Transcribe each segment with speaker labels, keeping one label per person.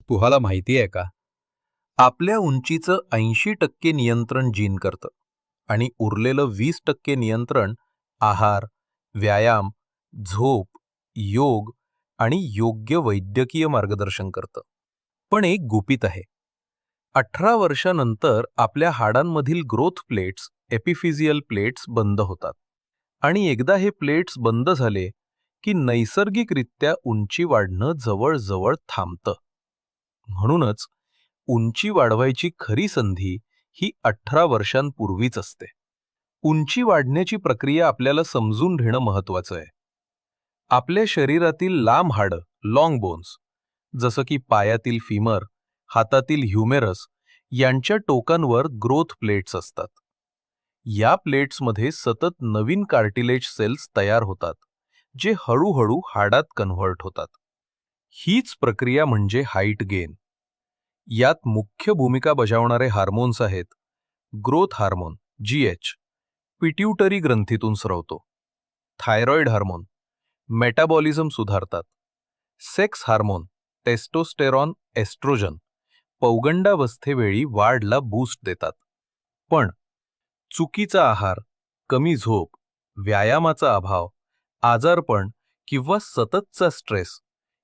Speaker 1: तुम्हाला माहिती आहे का? आपल्या उंचीचं 80% नियंत्रण जीन करतं आणि उरलेलं 20% नियंत्रण आहार, व्यायाम, झोप, योग आणि योग्य वैद्यकीय मार्गदर्शन करतं. पण एक गुपित आहे. 18 वर्षानंतर आपल्या हाडांमधील ग्रोथ प्लेट्स, एपिफिजियल प्लेट्स बंद होतात. आणि एकदा हे प्लेट्स बंद झाले की नैसर्गिकरित्या उंची वाढणं जवळजवळ थांबतं. म्हणूनच उंची वाढवायची खरी संधी ही 18 वर्षांपूर्वीच असते. उंची वाढण्याची प्रक्रिया आपल्याला समजून घेणं महत्त्वाचं आहे. आपल्या शरीरातील लांब हाडं, लाँग बोन्स, जसं की पायातील फीमर, हातातील ह्युमेरस यांच्या टोकांवर ग्रोथ प्लेट्स असतात. या प्लेट्समध्ये सतत नवीन कार्टिलेज सेल्स तयार होतात, जे हळूहळू हाडात कन्व्हर्ट होतात. हीच प्रक्रिया म्हणजे हाईट गेन. यात मुख्य भूमिका बजावणारे हार्मोन्स आहेत. ग्रोथ हार्मोन GH पिट्यूटरी ग्रंथीतून स्रवतो. थायरॉइड हार्मोन मेटाबॉलिझम सुधारतात. सेक्स हार्मोन टेस्टोस्टेरॉन, एस्ट्रोजन पौगंडावस्थेवेळी वाढला बूस्ट देतात. पण चुकीचा आहार, कमी झोप, व्यायामाचा अभाव, आजारपण किंवा सततचा स्ट्रेस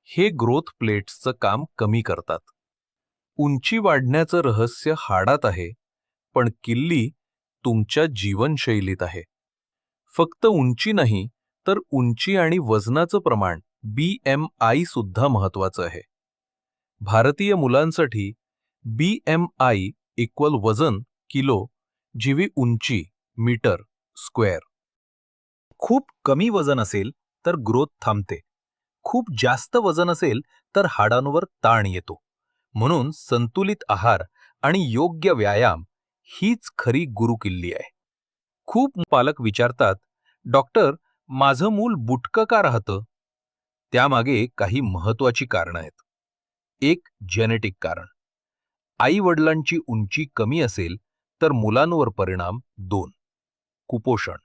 Speaker 1: हे ग्रोथ प्लेट्सचं काम कमी करतात. उंची वाढण्याचं रहस्य हाडात आहे, पण किल्ली तुमच्या जीवनशैलीत आहे. फक्त उंची नाही, तर उंची आणि वजनाचं प्रमाण BMI सुद्धा महत्त्वाचं आहे. भारतीय मुलांसाठी BMI इक्वल वजन किलो जीवी उंची मीटर स्क्वेअर. खूप कमी वजन असेल तर ग्रोथ थांबते. खूप जास्त वजन असेल तर हाडांवर ताण येतो. म्हणून संतुलित आहार आणि योग्य व्यायाम हीच खरी गुरुकिल्ली आहे. खूप पालक विचारतात, डॉक्टर, माझं मूल बुटकं का राहतं? त्यामागे काही महत्त्वाची कारणं आहेत. एक जेनेटिक कारण. आई वडिलांची उंची कमी असेल तर मुलांवर परिणाम. 2. कुपोषण.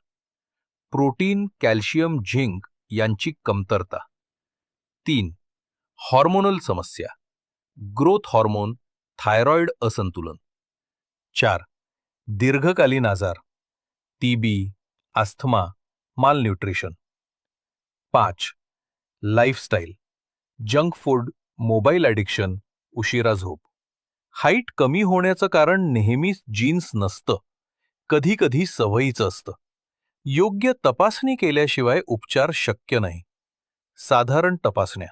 Speaker 1: प्रोटीन, कॅल्शियम, झिंक यांची कमतरता. 3. हॉर्मोनल समस्या. ग्रोथ हार्मोन, थायरॉइड असंतुलन. 4. दीर्घकालीन आजार. TB, asthma, malnutrition. 5. Lifestyle. Junk food, mobile addiction, उशिरा झोप. हाईट कमी होण्याचं कारण नेहमीच जीन्स नसतं. कधीकधी सवयीचं असतं. योग्य तपासणी केल्याशिवाय उपचार शक्य नाही. साधारण तपासण्या: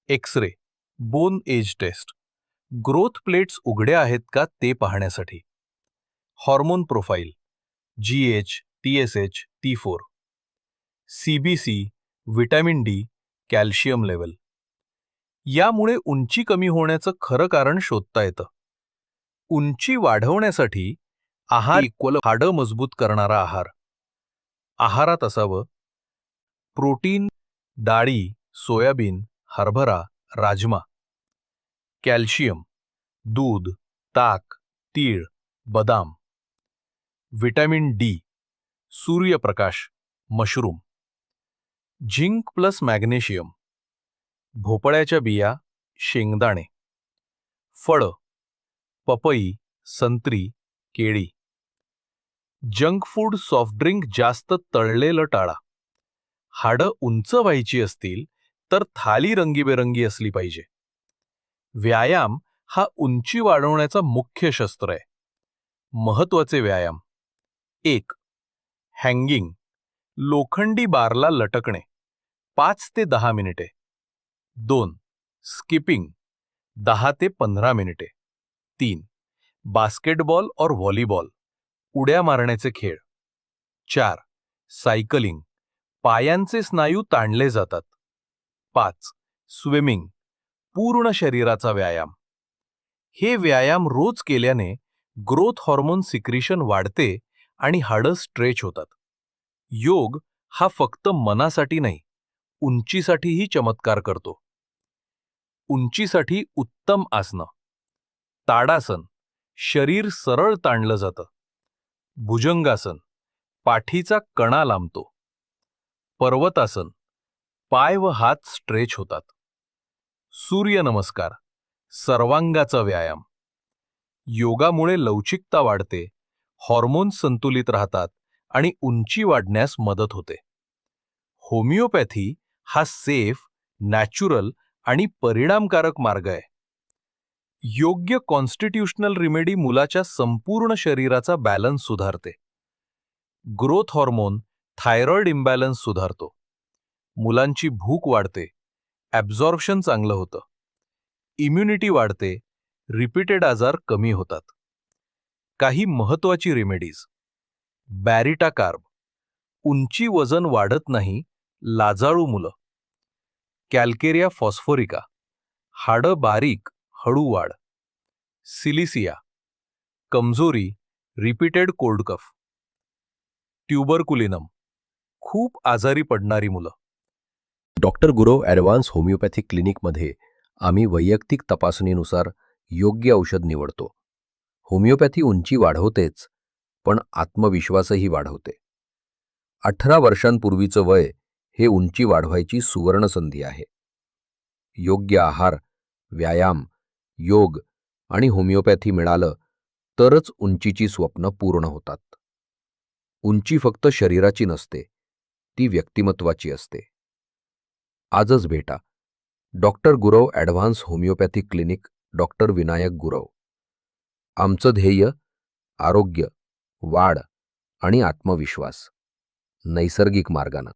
Speaker 1: X-ray, bone age test, growth plates उघड्या आहेत का ते पाहण्यासाठी. Hormone profile GH, TSH, T4. CBC, vitamin D, calcium level. यामुळे उंची कमी होण्याचं खरं कारण शोधता येतं. उंची वाढवण्यासाठी आहार इक्वल हाडं मजबूत करणारा आहार. आहारात असावं प्रोटीन, डाळी, सोयाबीन, हरभरा, राजमा. कॅल्शियम, दूध, ताक, तीळ, बदाम. व्हिटॅमिन D, सूर्यप्रकाश, मशरूम. झिंक प्लस मॅग्नेशियम, भोपळ्याच्या बिया, शेंगदाणे. फळं, पपई, संत्री, केळी. जंक फूड, सॉफ्ट ड्रिंक जास्त तळलेलं टाळा. हाडं उंच व्हायची असतील तर थाली रंगीबेरंगी असली पाहिजे. व्यायाम हा उंची वाढवण्याचा मुख्य शस्त्र आहे. महत्त्वाचे व्यायाम: 1. हँगिंग, लोखंडी बारला लटकणे, 5 ते 10 मिनिटे. 2. स्किपिंग, 10 ते 15 मिनिटे. 3. बास्केटबॉल और व्हॉलीबॉल, उड्या मारण्याचे खेळ. 4. सायकलिंग, पायांचे स्नायू ताणले जातात. 5. स्विमिंग, पूर्ण शरीराचा व्यायाम. हे व्यायाम रोज केल्याने ग्रोथ हार्मोन सिक्रिशन वाढते आणि हाडं स्ट्रेच होतात. योग हा फक्त मनासाठी नाही, उंचीसाठीही चमत्कार करतो. उंचीसाठी उत्तम आसनं: ताडासन, शरीर सरळ ताणलं जातं. भुजंगासन, पाठीचा कणा लांबतो. पर्वतासन, पाय व हात स्ट्रेच होतात. सूर्यनमस्कार, सर्वांगाचा व्यायाम. योगामुळे लवचिकता वाढते, हॉर्मोन्स संतुलित राहतात आणि उंची वाढण्यास मदत होते. होमिओपॅथी हा सेफ, नॅचरल आणि परिणामकारक मार्ग आहे. योग्य कॉन्स्टिट्यूशनल रिमेडी मुलाच्या संपूर्ण शरीराचा बॅलन्स सुधारते. ग्रोथ हॉर्मोन, थायरॉइड इम्बॅलन्स सुधारतो. मुलांची भूक वाढते, ॲब्झॉर्प्शन चांगलं होतं. इम्युनिटी वाढते, रिपीटेड आजार कमी होतात. काही महत्त्वाची रेमेडीज. बॅरिटा कार्ब, उंची वजन वाढत नाही, लाजाळू मुलं. कॅल्केरिया फॉस्फोरिका, हाडं बारीक, हळू वाढ. सिलिसिया, कमजोरी, रिपीटेड कोल्ड कफ. ट्युबरकुलिनम, खूप आजारी पडणारी मुलं.
Speaker 2: डॉक्टर गुरव ॲडव्हान्स होमिओपॅथिक क्लिनिकमध्ये आम्ही वैयक्तिक तपासणीनुसार योग्य औषध निवडतो. होमिओपॅथी उंची वाढवतेच, पण आत्मविश्वासही वाढवते. 18 वर्षांपूर्वीचं वय हे उंची वाढवायची सुवर्ण संधी आहे. योग्य आहार, व्यायाम, योग आणि होमिओपॅथी मिळालं तरच उंचीची स्वप्न पूर्ण होतात. उंची फक्त शरीराची नसते, ती व्यक्तिमत्वाची असते. आजच भेटा. Doctor Gurav advance homeopathic clinic, doctor Vinayak Gurav. आमचं ध्येय आरोग्य, वाढ आणि आत्मविश्वास, नैसर्गिक मार्गानं.